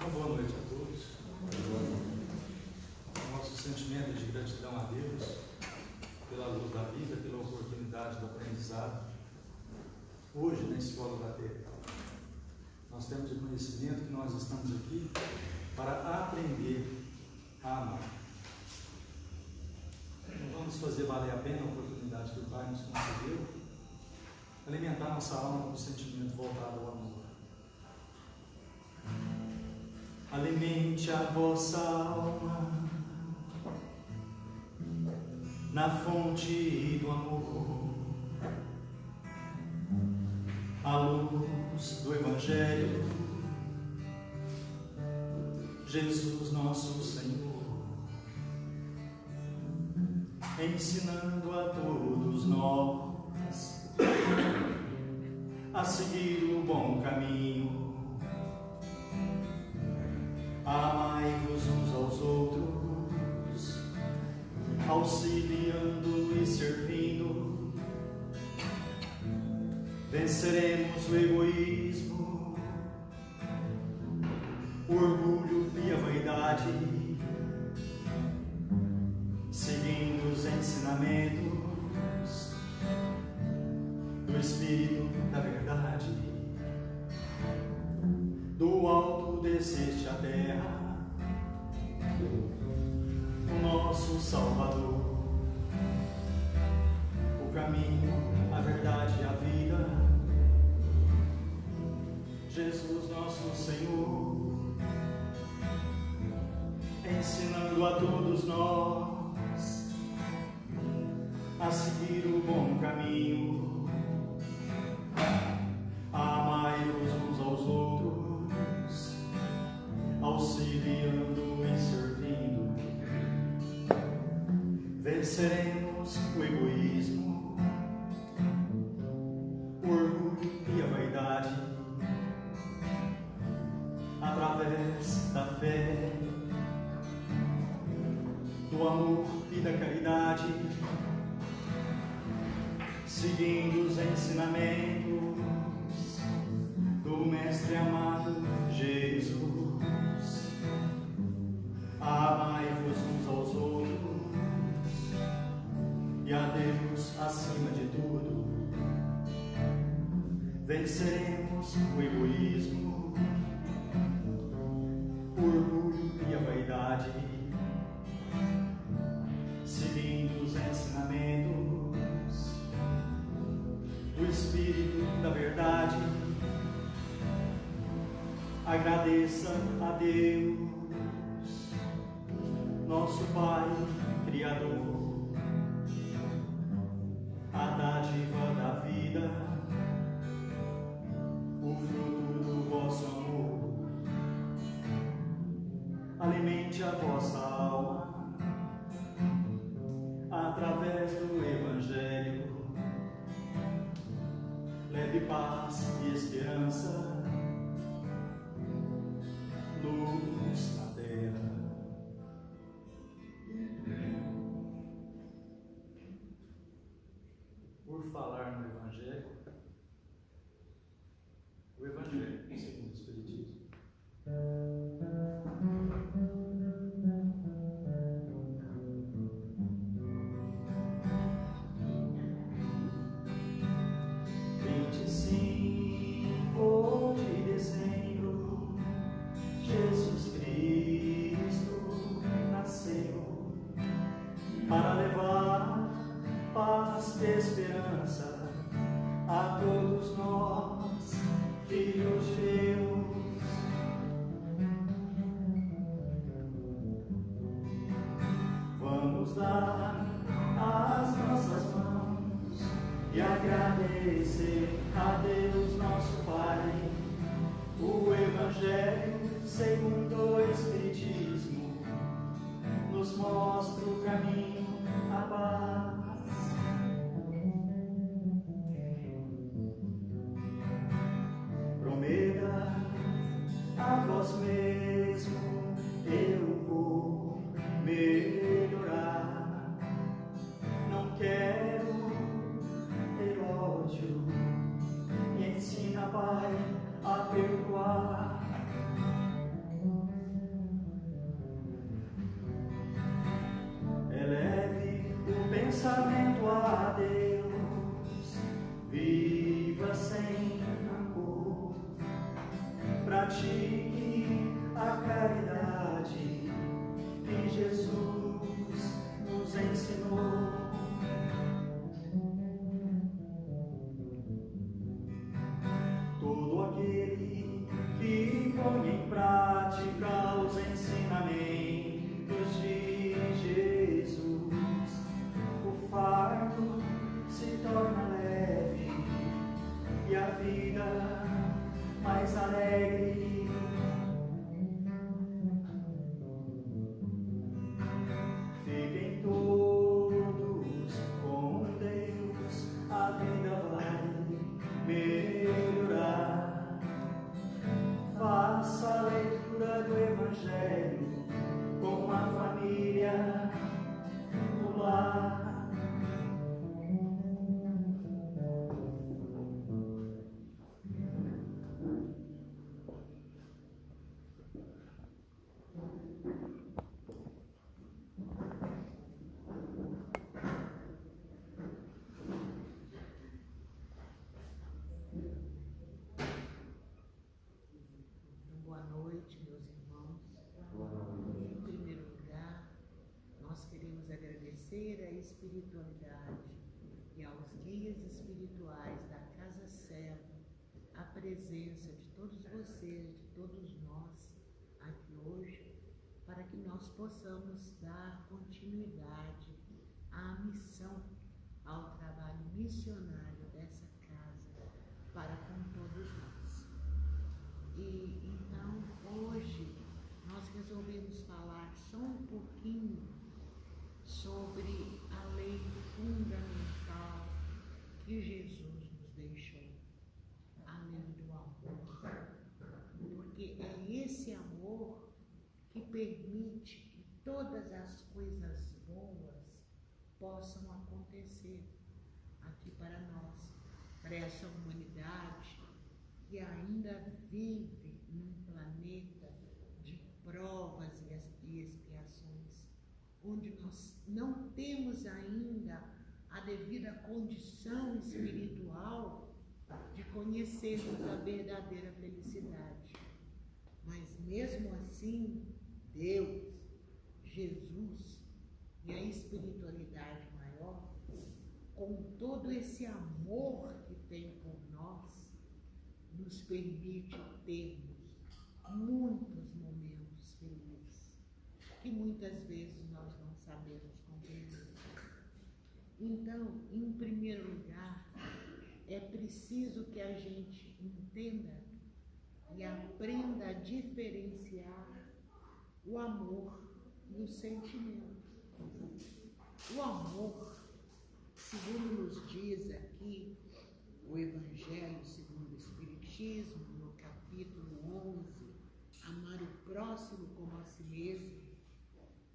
Uma boa noite a todos. Nosso sentimento de gratidão a Deus pela luz da vida, pela oportunidade do aprendizado. Hoje, na Escola da Terra, nós temos o conhecimento que nós estamos aqui para aprender a amar. Então, vamos fazer valer a pena a oportunidade que o Pai nos concedeu, alimentar nossa alma com o sentimento voltado ao amor. Alimente a vossa alma na fonte do amor, à luz do Evangelho, Jesus nosso Senhor, ensinando a todos nós a seguir o bom caminho. Amai-vos uns aos outros, auxiliando e servindo. Venceremos o egoísmo, o orgulho e a vaidade, seguindo os ensinamentos do Espírito da verdade. Do alto desceste à terra, o nosso Salvador, o caminho, a verdade e a vida, Jesus nosso Senhor, ensinando a todos nós a seguir o bom caminho. Amai-vos uns aos outros, auxiliando e servindo. Venceremos o egoísmo, o orgulho e a vaidade, através da fé, do amor e da caridade, seguindo os ensinamentos do Mestre amado Jesus. Amai-vos uns aos outros e a Deus acima de tudo. Venceremos o egoísmo, o orgulho e a vaidade, seguindo os ensinamentos do Espírito da verdade. Agradeça a Deus, nosso Pai Criador, a dádiva da vida, o fruto do vosso amor. Alimente a vossa alma através do Evangelho. Leve paz e esperança, luz na terra. Por falar no Evangelho, o Evangelho segundo o Espiritismo. Para levar paz e esperança a todos nós, filhos de Deus. Vamos dar as nossas mãos e agradecer a Deus nosso Pai. O Evangelho segundo o Espiritismo nos mostra o caminho, a paz. Prometa a vós mesmo, eu vou melhorar. Não quero ter ódio, me ensina, Pai, a perdoar. pensamento a Deus, viva sem rancor, pratique a caridade que Jesus nos ensinou. Todo aquele que põe em prática os ensinamentos de Jesus, o fardo se torna leve e a vida mais alegre. Fiquem todos com Deus, a vida vai melhorar. Faça a leitura do Evangelho com a família no lar. Boa noite, meus irmãos. Em primeiro lugar, nós queremos agradecer à espiritualidade e aos guias espirituais da Casa Serva a presença de todos vocês, de todos nós aqui hoje, para que nós possamos dar continuidade à missão, ao trabalho missionário dessa casa para com todos nós. E então, hoje, nós resolvemos falar só um pouquinho sobre a lei fundamental que Jesus nos deixou, a lei do amor. Porque é esse amor que permite que todas as coisas boas possam acontecer aqui para nós, para essa humanidade que ainda vive num planeta de provas e expiações, onde nós não temos ainda a devida condição espiritual de conhecermos a verdadeira felicidade. Mas mesmo assim, Deus, Jesus e a espiritualidade maior, com todo esse amor que tem por nós, nos permite termos muitos momentos felizes, que muitas vezes nós não sabemos compreender. Então, em primeiro lugar, é preciso que a gente entenda e aprenda a diferenciar o amor e o sentimento. O amor, segundo nos diz aqui o Evangelho segundo o Espiritismo, no capítulo 11, amar o próximo como a si mesmo,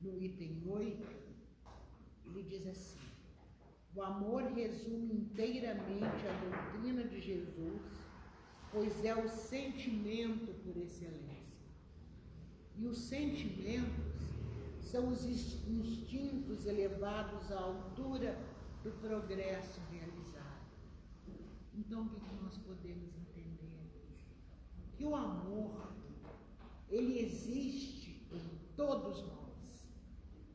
no item 8, ele diz assim: o amor resume inteiramente a doutrina de Jesus, pois é o sentimento por excelência. E os sentimentos são os instintos elevados à altura do progresso realizado. Então, o que nós podemos entender? Que o amor, ele existe em todos nós,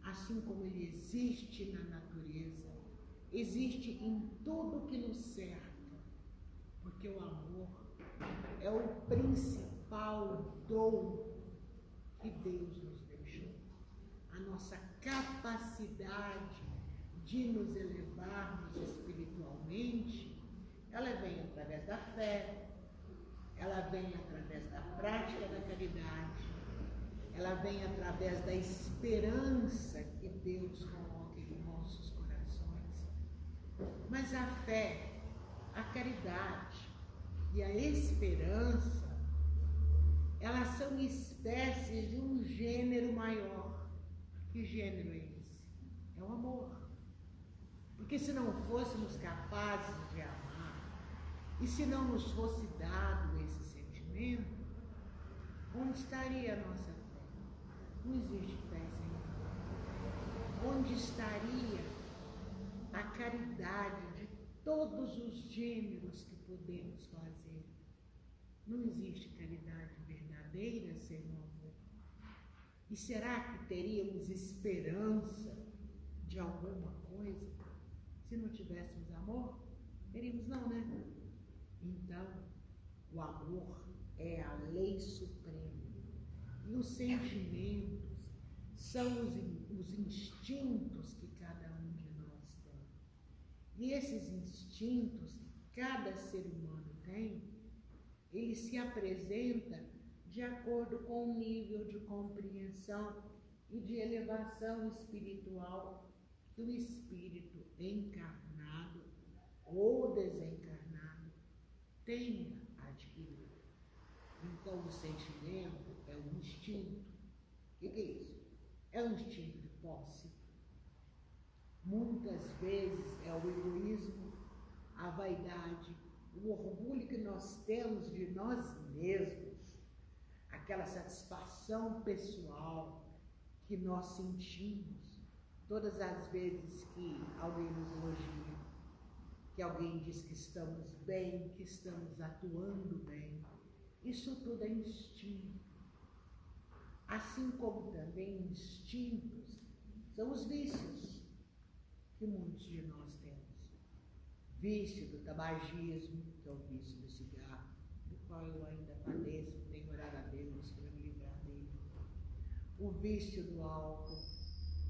assim como ele existe na natureza, existe em tudo que nos cerca, porque o amor é o principal dom que Deus nos deixou. A nossa capacidade de nos elevarmos espiritualmente, ela vem através da fé, ela vem através da prática da caridade, ela vem através da esperança que Deus coloca em nossos corações. Mas a fé, a caridade e a esperança, elas são espécies de um gênero maior. Que gênero é esse? É o amor. Porque se não fôssemos capazes de amar, e se não nos fosse dado esse sentimento, onde estaria a nossa fé? Não existe fé sem amor. Onde estaria a caridade de todos os gêneros que podemos fazer. Não existe caridade verdadeira sem o amor. E será que teríamos esperança de alguma coisa se não tivéssemos amor? Teríamos não, né? Então, o amor é a lei suprema. E os sentimentos são os instintos que cada um de nós tem. E esses instintos que cada ser humano tem, ele se apresenta de acordo com o nível de compreensão e de elevação espiritual que o espírito encarnado ou desencarnado tenha adquirido. Então, o sentimento é um instinto. O que é isso? É um instinto de posse. Muitas vezes é o egoísmo, a vaidade, o orgulho que nós temos de nós mesmos, aquela satisfação pessoal que nós sentimos todas as vezes que alguém nos elogia, que alguém diz que estamos bem, que estamos atuando bem. Isso tudo é instinto. Assim como também instintos são os vícios que muitos de nós temos. Vício do tabagismo, que é o vício do cigarro, do qual eu ainda padeço, tenho orado a Deus para me livrar dele. O vício do álcool,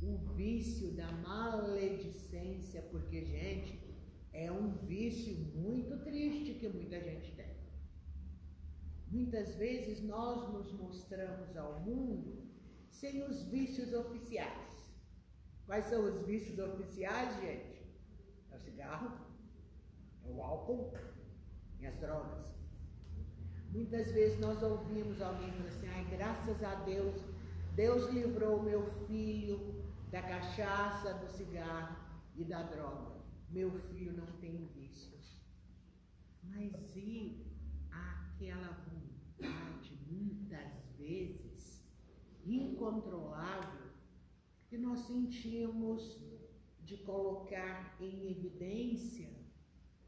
o vício da maledicência, porque, gente, é um vício muito triste que muita gente tem. Muitas vezes nós nos mostramos ao mundo sem os vícios oficiais. Quais são os vícios oficiais, gente? É o cigarro, é o álcool e as drogas. Muitas vezes nós ouvimos alguém falar assim: ai, graças a Deus, Deus livrou meu filho da cachaça, do cigarro e da droga. Meu filho não tem vícios. Mas e aquela vontade, muitas vezes, incontrolável, que nós sentimos de colocar em evidência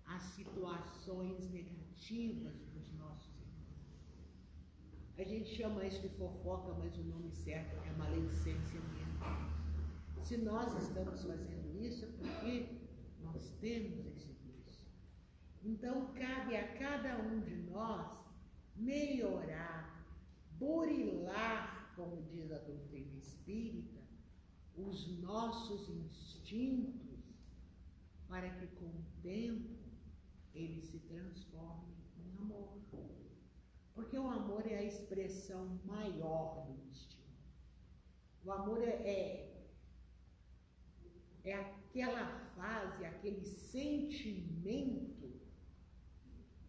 as situações negativas dos nossos irmãos. A gente chama isso de fofoca, mas o nome certo é maledicência mesmo. Se nós estamos fazendo isso, é porque nós temos esse vício. Então, cabe a cada um de nós melhorar, burilar, como diz a doutrina espírita, os nossos instintos, para que com o tempo eles se transformem em amor. Porque o amor é a expressão maior do instinto. O amor é aquela fase, aquele sentimento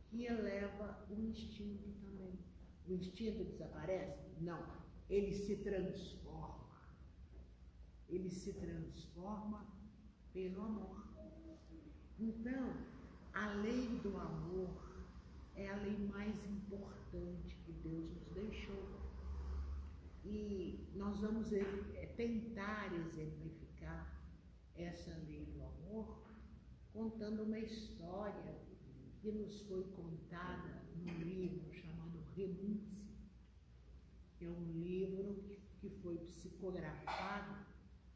que eleva o instinto também. O instinto desaparece? Não. Ele se transforma. Ele se transforma pelo amor. Então, a lei do amor é a lei mais importante que Deus nos deixou. E nós vamos tentar exemplificar essa lei do amor contando uma história que nos foi contada num livro chamado Renúncia, que é um livro que foi psicografado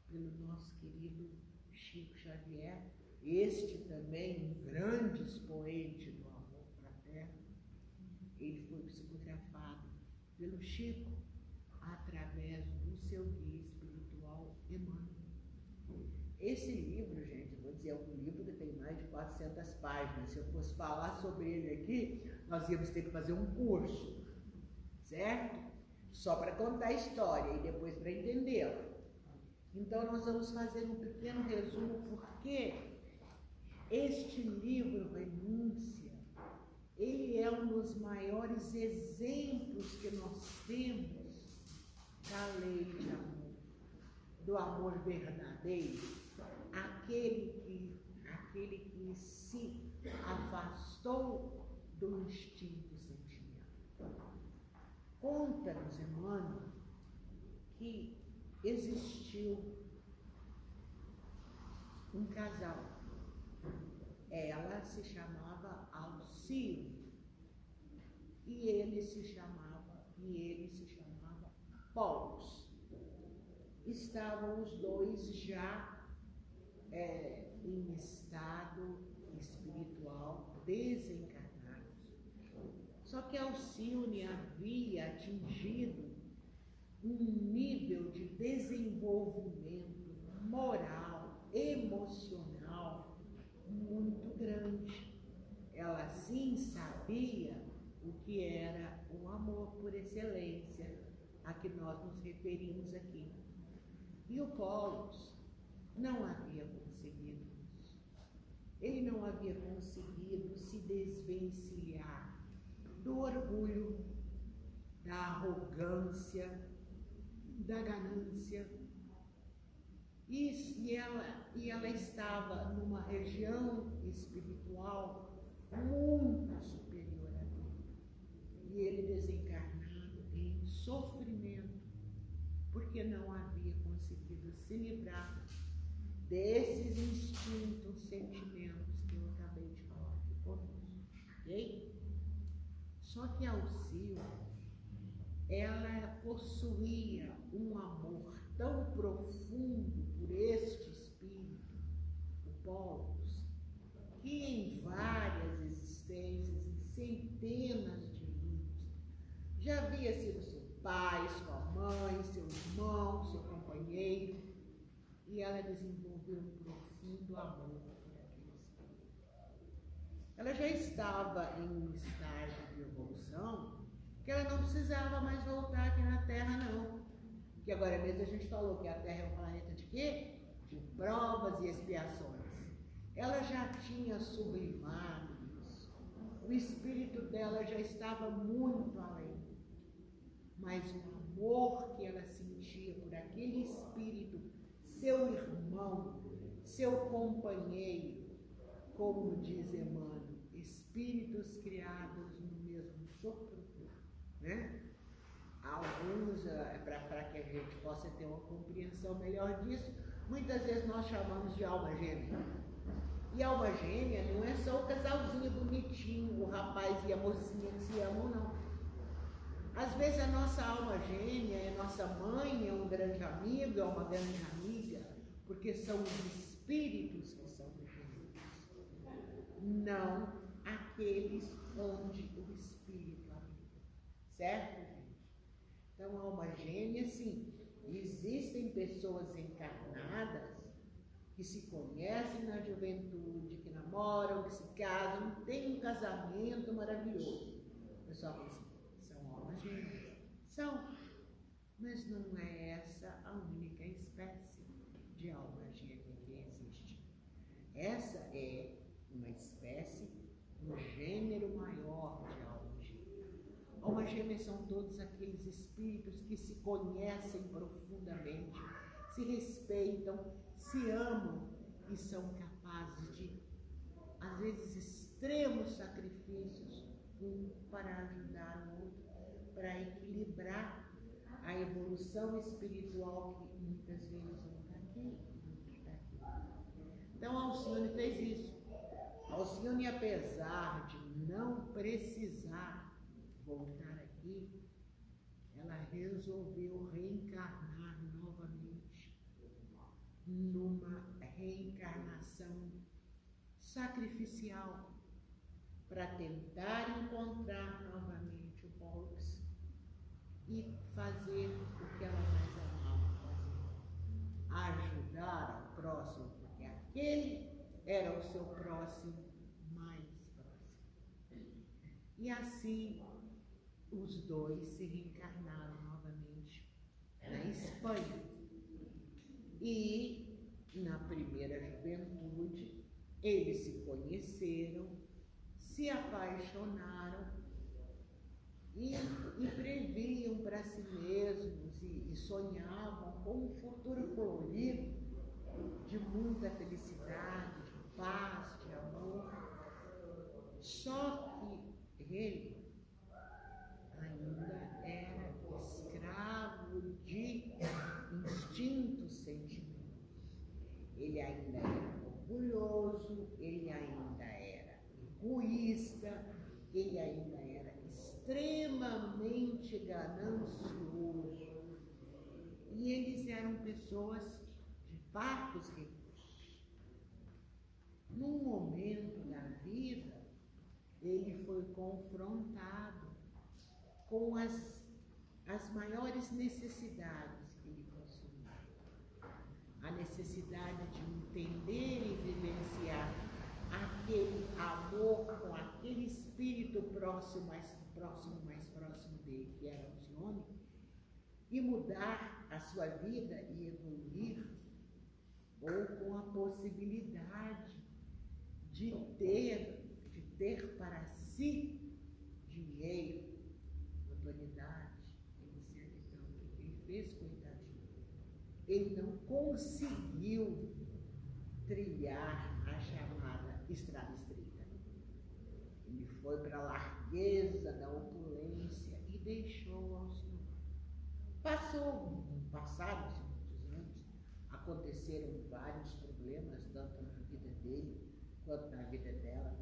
pelo nosso querido Chico Xavier, este também um grande expoente do amor fraterno. Ele foi psicografado pelo Chico através do seu guia espiritual Emmanuel. Esse livro, gente, vou dizer, é um livro que tem mais de 400 páginas. Se eu fosse falar sobre ele aqui, nós íamos ter que fazer um curso, certo? Só para contar a história e depois para entendê-la. Então, nós vamos fazer um pequeno resumo, porque este livro, Renúncia, ele é um dos maiores exemplos que nós temos da lei de amor, do amor verdadeiro, aquele que se afastou do instinto sentimental. Conta-nos, Emmanuel, que existiu um casal Ela se chamava Alcione e ele se chamava Pollux. Estavam os dois já em estado espiritual desencarnados. Só que Alcione havia atingido um nível de desenvolvimento moral, emocional muito grande. Ela sim sabia o que era o amor por excelência, a que nós nos referimos aqui. E o Pollux não havia conseguido isso. Ele não havia conseguido se desvencilhar do orgulho, da arrogância, da ganância. E ela estava numa região espiritual muito superior a ele. E ele desencarnado em sofrimento, porque não havia conseguido se livrar desses instintos, sentimentos que eu acabei de falar aqui conosco. Ok? Só que Alcione, ela possuía um amor tão profundo por este espírito, o Pollux, que em várias existências, em centenas de vidas, já havia sido seu pai, sua mãe, seu irmão, seu companheiro, e ela desenvolveu um profundo amor por aquele espírito. Ela já estava em um estágio de evolução que ela não precisava mais voltar aqui na Terra, não. Porque agora mesmo a gente falou que a Terra é um planeta de quê? De provas e expiações. Ela já tinha sublimado isso. O espírito dela já estava muito além. Mas o amor que ela sentia por aquele espírito, seu irmão, seu companheiro, como diz Emmanuel, espíritos criados no mesmo sopro, né? Alguns, para que a gente possa ter uma compreensão melhor disso, muitas vezes nós chamamos de alma gêmea. E alma gêmea não é só o casalzinho bonitinho, o rapaz e a mocinha que se amam, não. Às vezes a nossa alma gêmea é nossa mãe, é um grande amigo, é uma grande amiga, porque são os espíritos que são gêmeos, não aqueles onde o espírito habita. Certo, gente? Então, a alma gêmea, sim, existem pessoas encarnadas que se conhecem na juventude, que namoram, que se casam, têm um casamento maravilhoso. O pessoal fala assim, são almas gêmeas. São, mas não é essa a única espécie de alma gêmea que existe. Essa é uma espécie do gênero maior de alma gêmea. Alma gêmea são todos aqueles espíritos que se conhecem profundamente, se respeitam, se amam e são capazes de, às vezes, extremos sacrifícios, um para ajudar o outro, para equilibrar a evolução espiritual que muitas vezes um está aqui e outro está aqui. Então, Alcione fez isso. Alcione, apesar de não precisar voltar aqui, ela resolveu reencarnar novamente numa reencarnação sacrificial para tentar encontrar novamente o Pollux e fazer o que ela mais amava fazer, ajudar ao próximo, porque aquele era o seu próximo mais próximo. E assim os dois se reencarnaram novamente na Espanha. E na primeira juventude eles se conheceram, se apaixonaram e previam para si mesmos e sonhavam com um futuro colorido de muita felicidade, de paz, de amor. Só que ele ainda era escravo de instintos, sentimentos. Ele ainda era orgulhoso, ele ainda era egoísta, ele ainda era extremamente ganancioso. E eles eram pessoas de parcos recursos. Num momento da vida, ele foi confrontado com as maiores necessidades que ele possuía. A necessidade de entender e vivenciar aquele amor com aquele espírito mais próximo dele, que era Alcione, e mudar a sua vida e evoluir, ou com a possibilidade de ter para si dinheiro, autoridade. Então, o que ele fez, coitadinho? Ele não conseguiu trilhar a chamada estrada estreita. Ele foi para a largueza da opulência e deixou ao Senhor. Passaram-se muitos anos, aconteceram vários problemas, tanto na vida dele quanto na vida dela,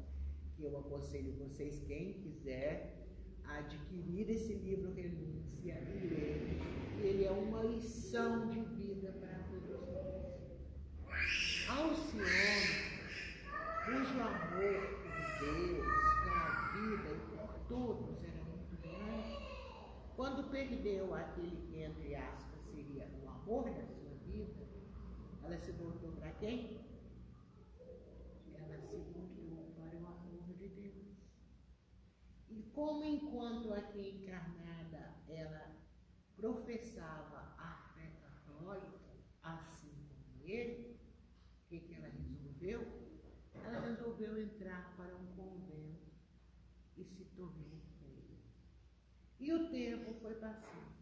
que eu aconselho vocês, quem quiser, adquirir esse livro Renúncia e ler. Ele é uma lição de vida para todos nós. Alcione, cujo amor por Deus, pela vida e por todos era muito grande, quando perdeu aquele que, entre aspas, seria o amor da sua vida, ela se voltou para quem? Ela se voltou para o amor de Deus. E como enquanto aqui encarnada ela professava a fé católica, assim como ele, o que ela resolveu? Ela resolveu entrar para um convento e se tornou freira. E o tempo foi passando.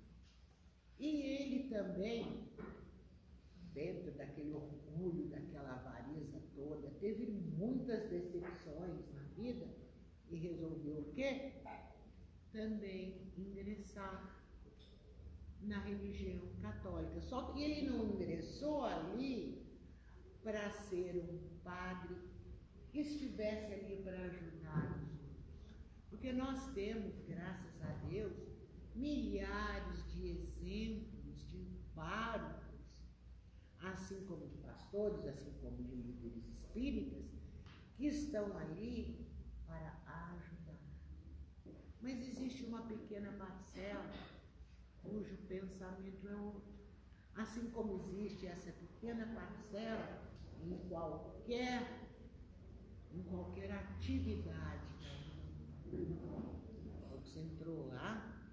E ele também, dentro daquele orgulho, daquela avareza toda, teve muitas decepções na vida e resolveu o quê? Também ingressar na religião católica. Só que ele não ingressou ali para ser um padre que estivesse ali para ajudar os outros. Porque nós temos, graças a Deus, milhares de exemplos de párocos, assim como de pastores, assim como de líderes espíritas, que estão ali para ajudar. Mas existe uma pequena parcela cujo pensamento é outro. Assim como existe essa pequena parcela em qualquer atividade. Quando você entrou lá,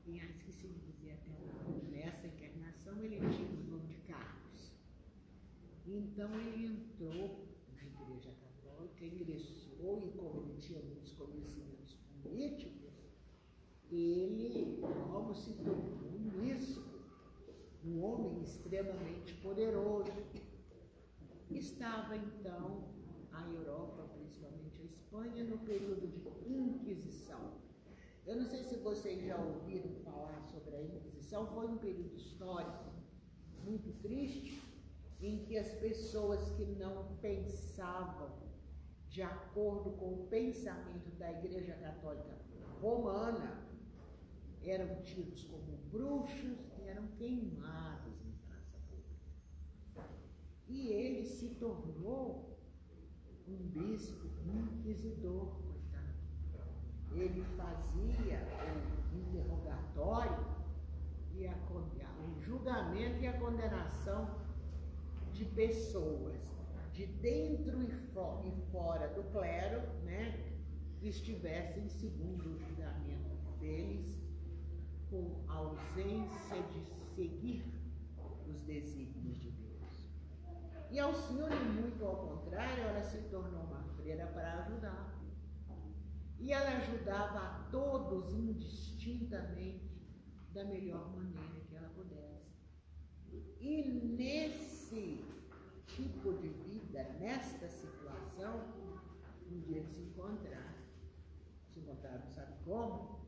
esqueci de dizer até lá, nessa encarnação ele tinha o nome de Carlos. Então ele entrou na Igreja Católica, ingressou, e como ele tinha muitos conhecimentos políticos, ele, como se tornou um místico, um homem extremamente poderoso. Estava então a Europa, principalmente a Espanha, no período de Inquisição. Eu não sei se vocês já ouviram falar sobre a Inquisição. Foi um período histórico muito triste, em que as pessoas que não pensavam de acordo com o pensamento da Igreja Católica Romana eram tidos como bruxos e eram queimados em praça pública. E ele se tornou um bispo inquisidor, coitado. Ele fazia o interrogatório e o julgamento e a condenação de pessoas de dentro e fora do clero, né, que estivessem, segundo o julgamento deles, com ausência de seguir os desígnios de Deus. E Alcione, muito ao contrário, ela se tornou uma freira para ajudar. E ela ajudava a todos indistintamente, da melhor maneira que ela pudesse. E nesse tipo de vida, nesta situação, um dia eles se encontraram, sabe como?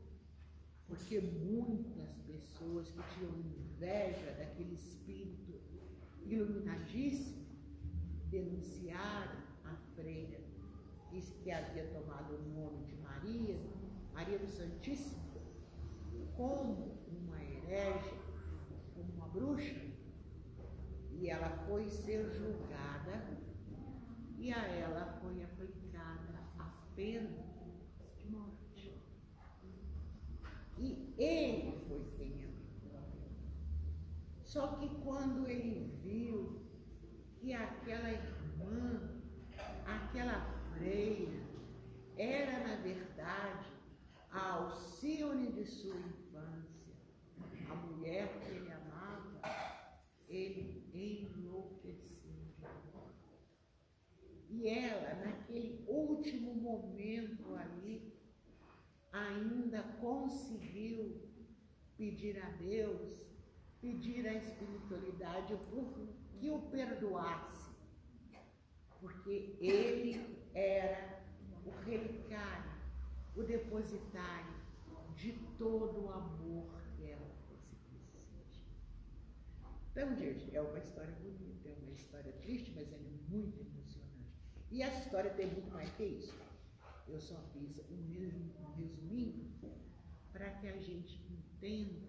Porque muitas pessoas que tinham inveja daquele espírito iluminadíssimo denunciaram a freira que havia tomado o nome de Maria, Maria do Santíssimo, como uma herege, como uma bruxa, e ela foi ser julgada e a ela foi aplicada a pena de morte. E ele foi quem aplicou. Só que quando ele viu que aquela irmã, aquela freira, era na verdade a Alcione de sua infância, a mulher que ele amava, ele enlouqueceu de amor. E ela, naquele último momento ali, ainda conseguiu pedir a Deus, pedir à espiritualidade que o perdoasse, porque ele era o relicário, o depositário de todo o amor que ela conseguisse sentir. Então, gente, é uma história bonita, é uma história triste, mas é muito emocionante. E essa história tem muito mais que isso. Eu só fiz um resuminho para que a gente entenda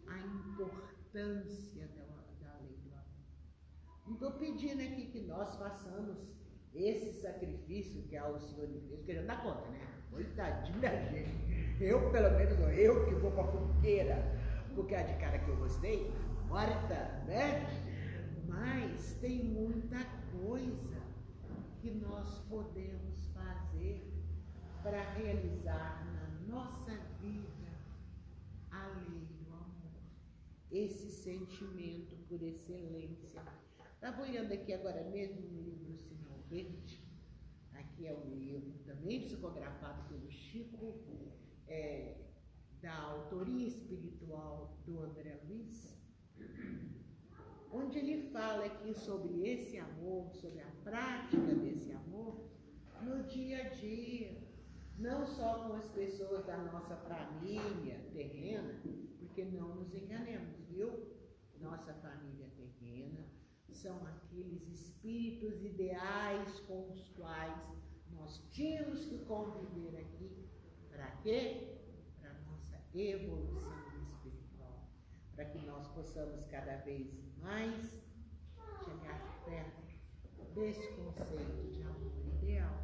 a importância da lei do amor. Não estou pedindo aqui que nós façamos esse sacrifício que a Alcione fez, porque já dá conta, né? Coitadinha da gente. Eu, pelo menos, eu que vou para a fogueira, porque é de cara que eu gostei, morta, né? Mas tem muita coisa que nós podemos fazer para realizar na nossa vida a lei do amor, esse sentimento por excelência. Estava olhando aqui agora mesmo no livro Sinal Verde, aqui é um livro também psicografado pelo Chico, da autoria espiritual do André Luiz, onde ele fala aqui sobre esse amor, sobre a prática desse amor no dia a dia, não só com as pessoas da nossa família terrena, porque não nos enganemos, viu? Nossa família terrena são aqueles espíritos ideais com os quais nós tínhamos que conviver aqui. Para quê? Para a nossa evolução espiritual, para que nós possamos cada vez mais chegar perto desse conceito de amor ideal.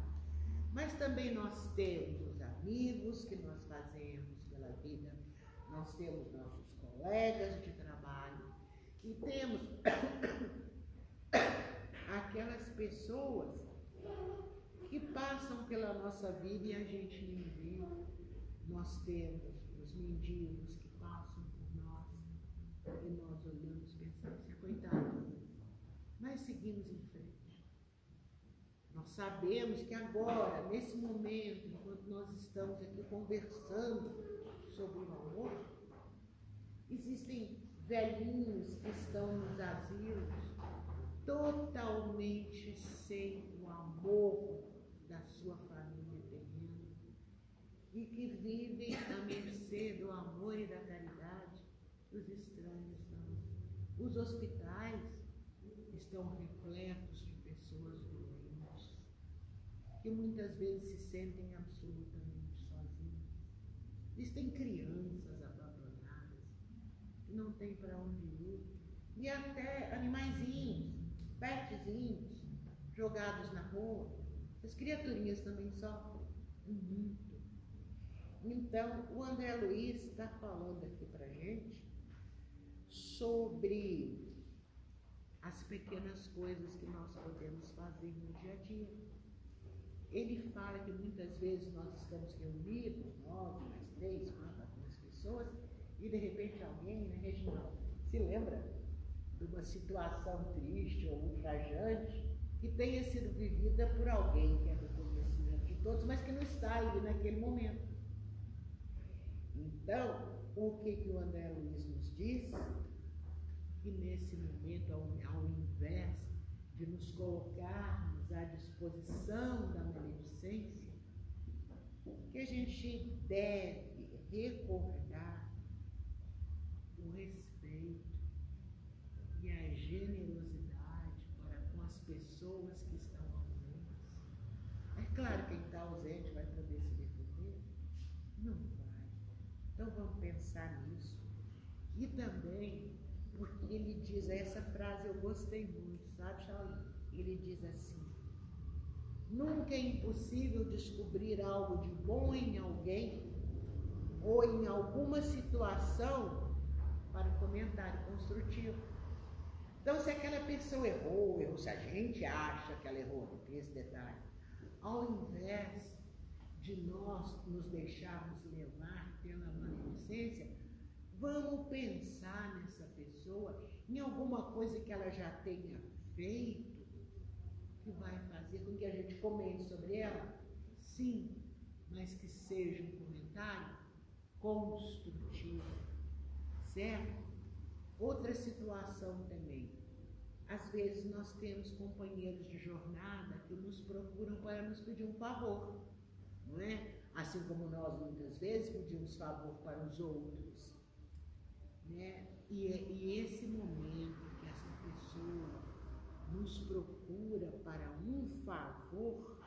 Mas também nós temos os amigos que nós fazemos pela vida, nós temos nossos colegas de trabalho e temos aquelas pessoas que passam pela nossa vida e a gente nem vê. Nós temos os mendigos que passam por nós e nós olhamos e pensamos, coitado, mas seguimos em frente. Nós sabemos que agora, nesse momento, enquanto nós estamos aqui conversando sobre o amor, existem velhinhos que estão nos asilos totalmente sem o amor da sua família terrena e que vivem à mercê do amor e da caridade dos estranhos. Não. Os hospitais estão repletos de pessoas doentes que muitas vezes se sentem absolutamente sozinhas. Existem crianças abandonadas que não têm para onde ir e até animaizinhos, petzinhos, jogados na rua. As criaturinhas também sofrem muito. Então, o André Luiz está falando aqui para a gente sobre as pequenas coisas que nós podemos fazer no dia a dia. Ele fala que muitas vezes nós estamos reunidos, 9, mais 3, 4, algumas pessoas, e de repente alguém, né, Reginaldo, se lembra de uma situação triste ou ultrajante que tenha sido vivida por alguém que é do conhecimento de todos, mas que não está ali naquele momento. Então, o que o André Luiz nos diz? Que nesse momento, ao invés de nos colocarmos à disposição da maledicência, que a gente deve recordar o respeito e a generosidade para com as pessoas que estão ausentes. É claro que quem está ausente vai poder se defender? Não vai. Então vamos pensar nisso. E também, porque ele diz, essa frase eu gostei muito, sabe, Shaolin? Ele diz assim: nunca é impossível descobrir algo de bom em alguém ou em alguma situação para um comentário construtivo. Então, se aquela pessoa errou, se a gente acha que ela errou, tem esse detalhe, ao invés de nós nos deixarmos levar pela maledicência, vamos pensar nessa pessoa, em alguma coisa que ela já tenha feito, que vai fazer com que a gente comente sobre ela? Sim, mas que seja um comentário construtivo, certo? Outra situação também. Às vezes nós temos companheiros de jornada que nos procuram para nos pedir um favor, não é? Assim como nós muitas vezes pedimos favor para os outros, né? E esse momento que essa pessoa nos procura para um favor,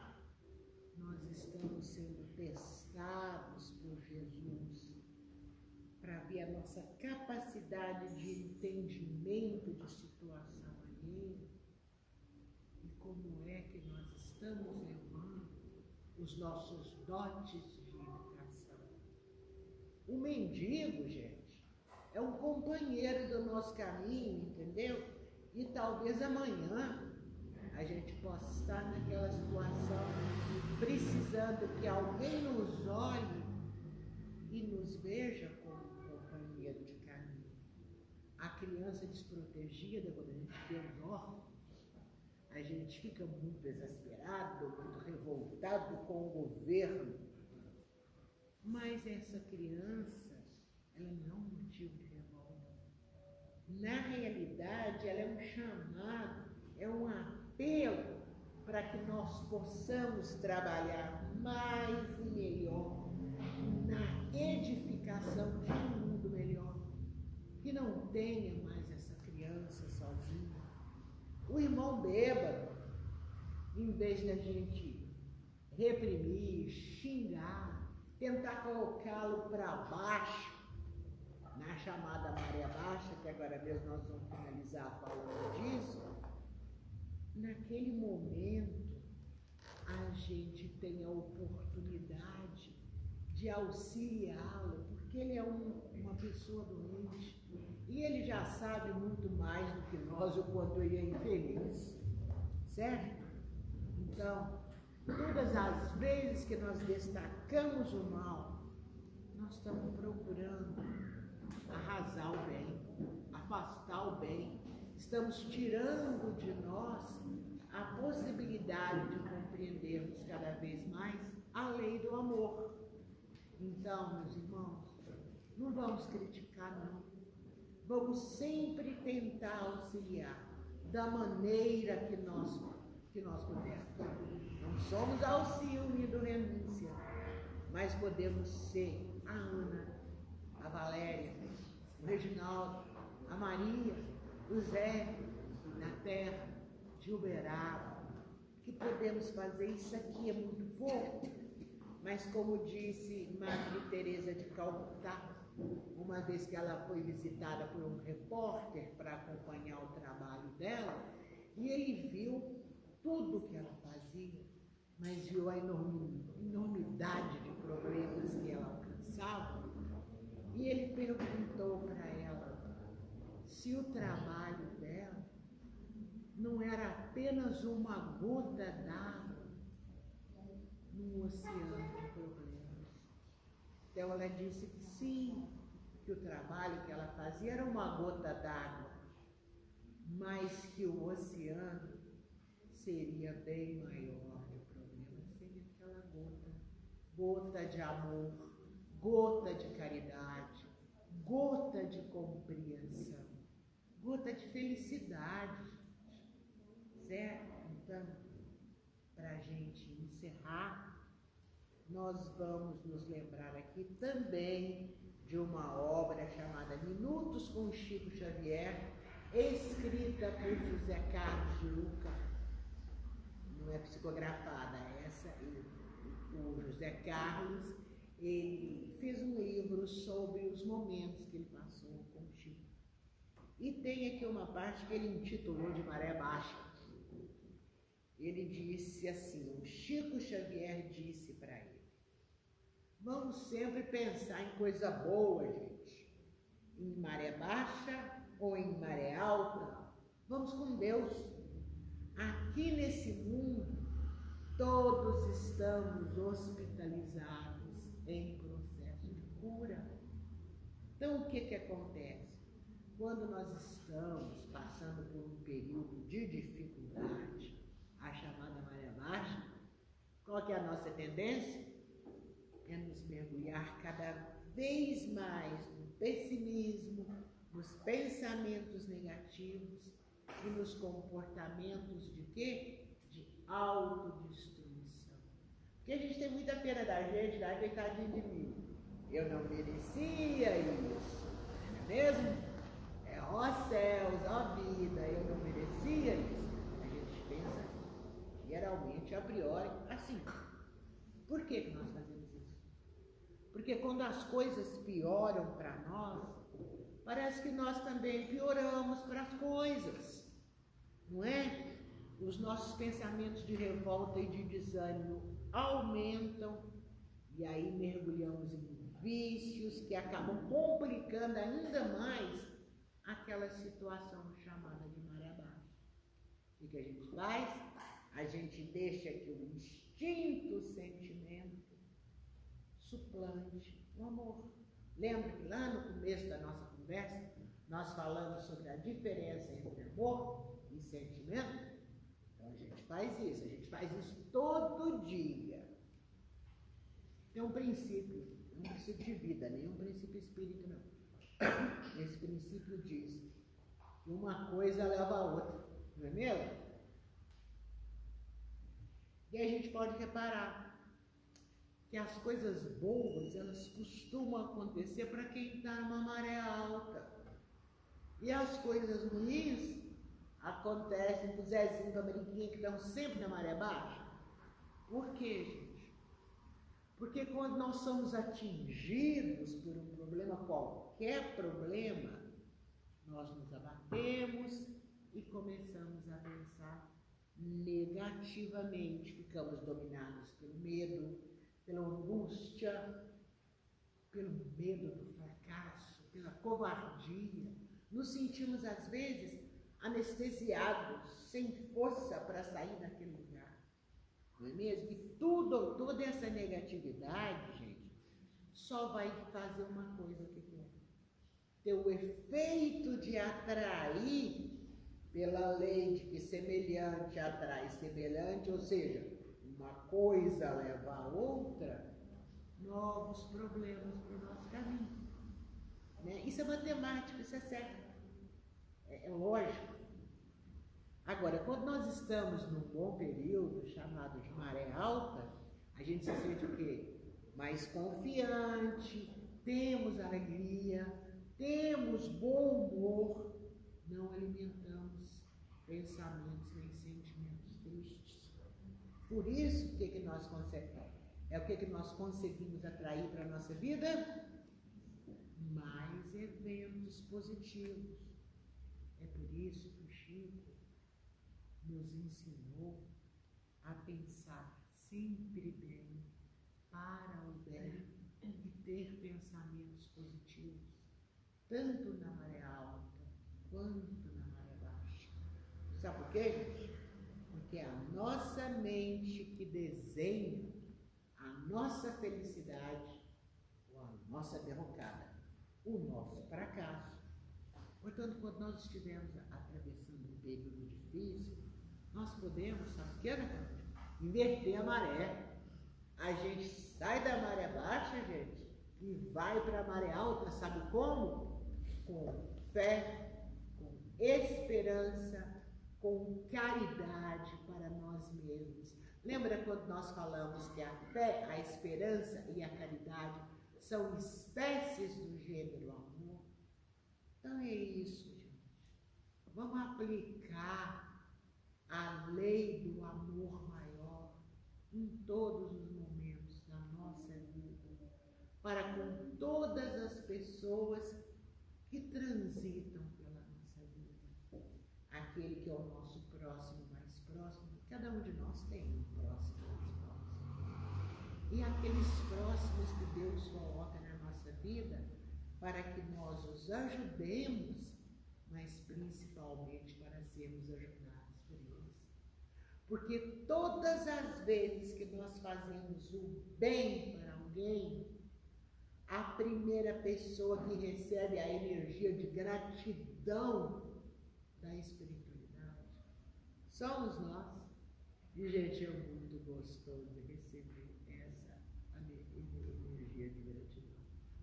nós estamos sendo testados por Jesus para ver a nossa capacidade de entendimento de situação alheia e como é que nós estamos levando os nossos dotes de educação. O mendigo, gente, é um companheiro do nosso caminho, entendeu? E talvez amanhã a gente possa estar naquela situação precisando que alguém nos olhe e nos veja como companheiro de caminho. A criança desprotegida, quando a gente vê os órfãos, a gente fica muito exasperado, muito revoltado com o governo. Mas essa criança, ela não é um motivo de revolta. Na realidade, ela é um chamado, é um apelo para que nós possamos trabalhar mais e melhor na edificação de um mundo melhor, que não tenha mais essa criança sozinha. O irmão bêbado, em vez da gente reprimir, xingar, tentar colocá-lo para baixo, na chamada maré baixa, que agora mesmo nós vamos finalizar falando disso, naquele momento a gente tem a oportunidade de auxiliá-lo, porque ele é uma pessoa doente e ele já sabe muito mais do que nós o quanto ele é infeliz, certo? Então, todas as vezes que nós destacamos o mal, nós estamos procurando arrasar o bem, afastar o bem, estamos tirando de nós a possibilidade de compreendermos cada vez mais a lei do amor. Então, meus irmãos, não vamos criticar, não. Vamos sempre tentar auxiliar da maneira que nós pudermos. Não somos Alcione do Renúncia, mas podemos ser a Ana, a Valéria, o Reginaldo, a Maria, o Zé, na terra de Uberaba, que podemos fazer. Isso aqui é muito pouco, mas como disse Madre Teresa de Calcutá, uma vez que ela foi visitada por um repórter para acompanhar o trabalho dela, e ele viu tudo que ela fazia, mas viu a enormidade de problemas que ela alcançava, e ele perguntou para ela se o trabalho dela não era apenas uma gota d'água num oceano de problemas. Então ela disse que sim, que o trabalho que ela fazia era uma gota d'água, mas que o oceano seria bem maior que o problema, seria aquela gota de amor, gota de caridade, gota de compreensão, gota de felicidade, certo? Então, para a gente encerrar, nós vamos nos lembrar aqui também de uma obra chamada Minutos com Chico Xavier, escrita por José Carlos de Luca, não é psicografada, essa, o José Carlos, ele fez um livro sobre os momentos que ele passou com o Chico. E tem aqui uma parte que ele intitulou de Maré Baixa. Ele disse assim, o Chico Xavier disse para ele, vamos sempre pensar em coisa boa, gente. Em maré baixa ou em maré alta, vamos com Deus. Aqui nesse mundo, todos estamos hospitalizados em processo de cura. Então, o que acontece? Quando nós estamos passando por um período de dificuldade, a chamada maré baixa, qual que é a nossa tendência? É nos mergulhar cada vez mais no pessimismo, nos pensamentos negativos e nos comportamentos de quê? De autodestruição. Porque a gente tem muita pena da gente, coitadinho de mim. Eu não merecia isso, não é mesmo? Ó céus, ó vida, eu não merecia isso. A gente pensa, geralmente, a priori, assim. Por que nós fazemos isso? Porque quando as coisas pioram para nós, parece que nós também pioramos para as coisas, não é? Os nossos pensamentos de revolta e de desânimo aumentam e aí mergulhamos em vícios que acabam complicando ainda mais aquela situação chamada de maré baixa. O que a gente faz? A gente deixa que o instinto, o sentimento suplante o amor. Lembra que lá no começo da nossa conversa nós falamos sobre a diferença entre amor e sentimento? Então a gente faz isso todo dia. Tem um princípio de vida, nenhum princípio espírita não. Esse princípio diz que uma coisa leva a outra, não é mesmo? E a gente pode reparar que as coisas boas, elas costumam acontecer para quem está numa maré alta. E as coisas ruins acontecem com o Zezinho, com a Brinquinha, que estão sempre na maré baixa. Por quê, gente? Porque quando nós somos atingidos por um problema, qualquer problema, nós nos abatemos e começamos a pensar negativamente. Ficamos dominados pelo medo, pela angústia, pelo medo do fracasso, pela covardia. Nos sentimos, às vezes, anestesiados, sem força para sair daquele lugar. Não é mesmo? E toda essa negatividade, gente, só vai fazer uma coisa, o que é? Ter o efeito de atrair, pela lei de que semelhante atrai semelhante, ou seja, uma coisa leva a outra, novos problemas para o nosso caminho. Né? Isso é matemático, isso é certo. É lógico. Agora, quando nós estamos num bom período, chamado de maré alta, a gente se sente o quê? Mais confiante, temos alegria, temos bom humor, não alimentamos pensamentos nem sentimentos tristes. Por isso, o que nós conseguimos? É o que nós conseguimos atrair para a nossa vida? Mais eventos positivos. É por isso que o Chico nos ensinou a pensar sempre bem, para o bem e ter pensamentos positivos, tanto na maré alta quanto na maré baixa. Sabe por quê, gente? Porque é a nossa mente que desenha a nossa felicidade ou a nossa derrocada, o nosso fracasso. Portanto, quando nós estivermos atravessando um período difícil, nós podemos, sabe o que, né? Inverter a maré. A gente sai da maré baixa, gente, e vai para a maré alta, sabe como? Com fé, com esperança, com caridade para nós mesmos. Lembra quando nós falamos que a fé, a esperança e a caridade são espécies do gênero amor? Então é isso, gente. Vamos aplicar a lei do amor maior em todos os momentos da nossa vida, para com todas as pessoas que transitam pela nossa vida. Aquele que é o nosso próximo mais próximo, cada um de nós tem um próximo mais próximo. E aqueles próximos que Deus coloca na nossa vida para que nós os ajudemos, mas principalmente para sermos ajudados por eles. Porque todas as vezes que nós fazemos o bem para alguém, a primeira pessoa que recebe a energia de gratidão da espiritualidade somos nós. E, gente, é muito gostoso receber essa energia de gratidão.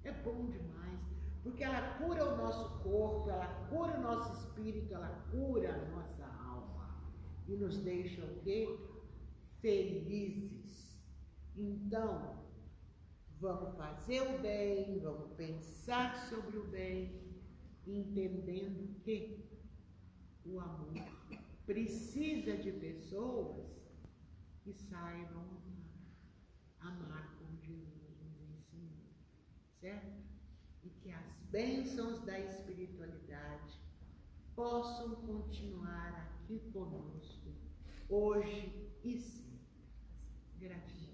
É bom demais, porque ela cura o nosso corpo, ela cura o nosso espírito, ela cura a nossa alma e nos deixa o quê? Felizes. Então, vamos fazer o bem, vamos pensar sobre o bem, entendendo que o amor precisa de pessoas que saibam amar como Jesus nos ensinou, certo? E que as bênçãos da espiritualidade possam continuar aqui conosco, hoje e sempre. Gratidão.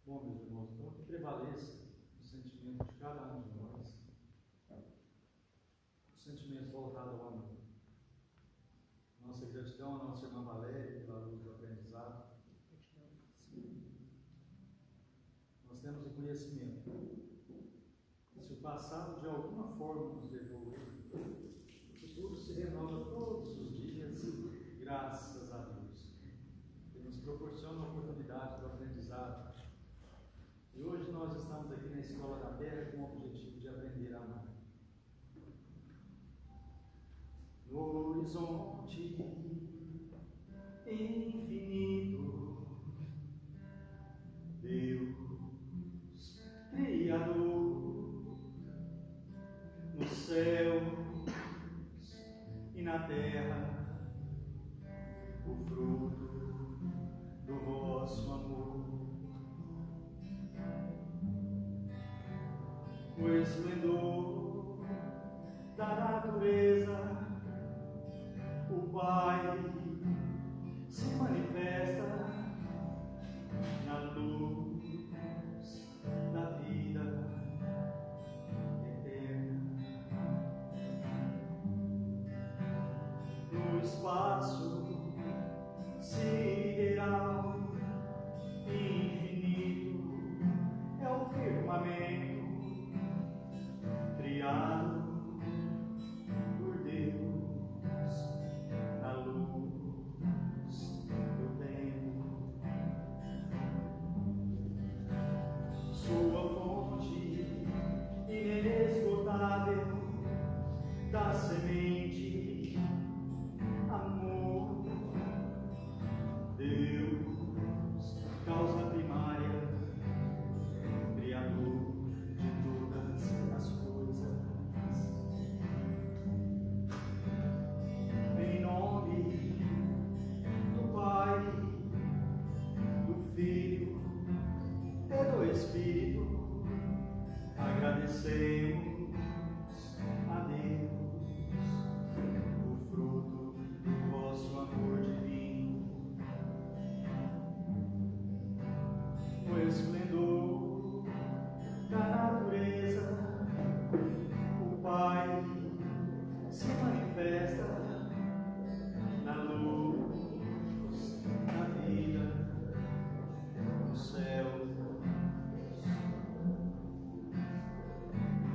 Bom, meus irmãos, então que prevaleça o sentimento de cada um de nós, o sentimento voltado ao amor. Nossa gratidão à nossa irmã Valéria pela luz do aprendizado. Nós temos o conhecimento. Se o passado de alguma forma nos levou, o futuro se renova todos os dias, graças a Deus, que nos proporciona a oportunidade do aprendizado. E hoje nós estamos aqui na Escola da Terra com o objetivo de aprender a amar. No horizonte infinito, Deus Criador, no céu e na terra, o fruto do vosso amor. O esplendor da natureza, o Pai se manifesta na luz da vida eterna. No espaço sideral infinito é o firmamento criado por Deus na luz do tempo. Sua fonte inesgotável da semente, amor, Deus, causa primária, Criador de todas as coisas. Em nome do Pai, do Filho e do Espírito, agradecemos a Deus o fruto do vosso amor divino, o esplendor da natureza, o Pai se manifesta na luz da vida, no céu,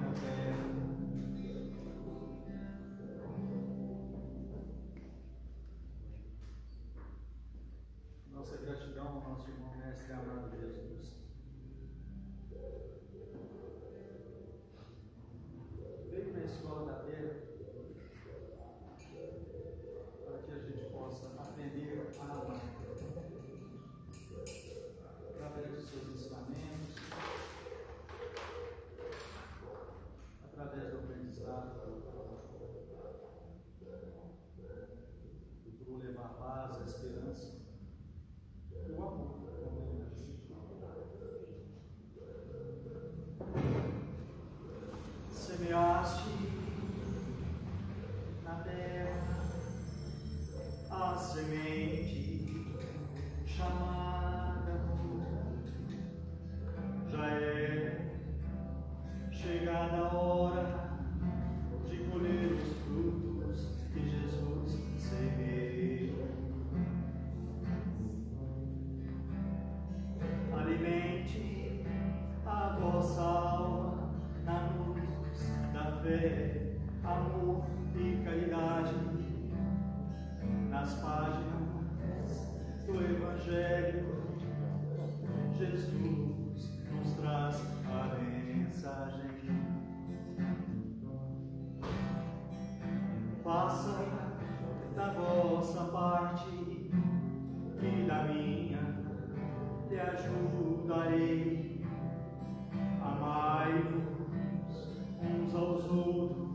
na terra. Nossa gratidão ao nosso irmão mestre amado Jesus. Veio na Escola da Terra para que a semente chamada amor. Já é chegada a hora de colher os frutos que Jesus semeou. Alimente a vossa alma na luz da fé, amor e caridade, nas páginas do Evangelho. Jesus nos traz a mensagem. Faça da vossa parte e da minha lhe ajudarei. Amai-vos uns aos outros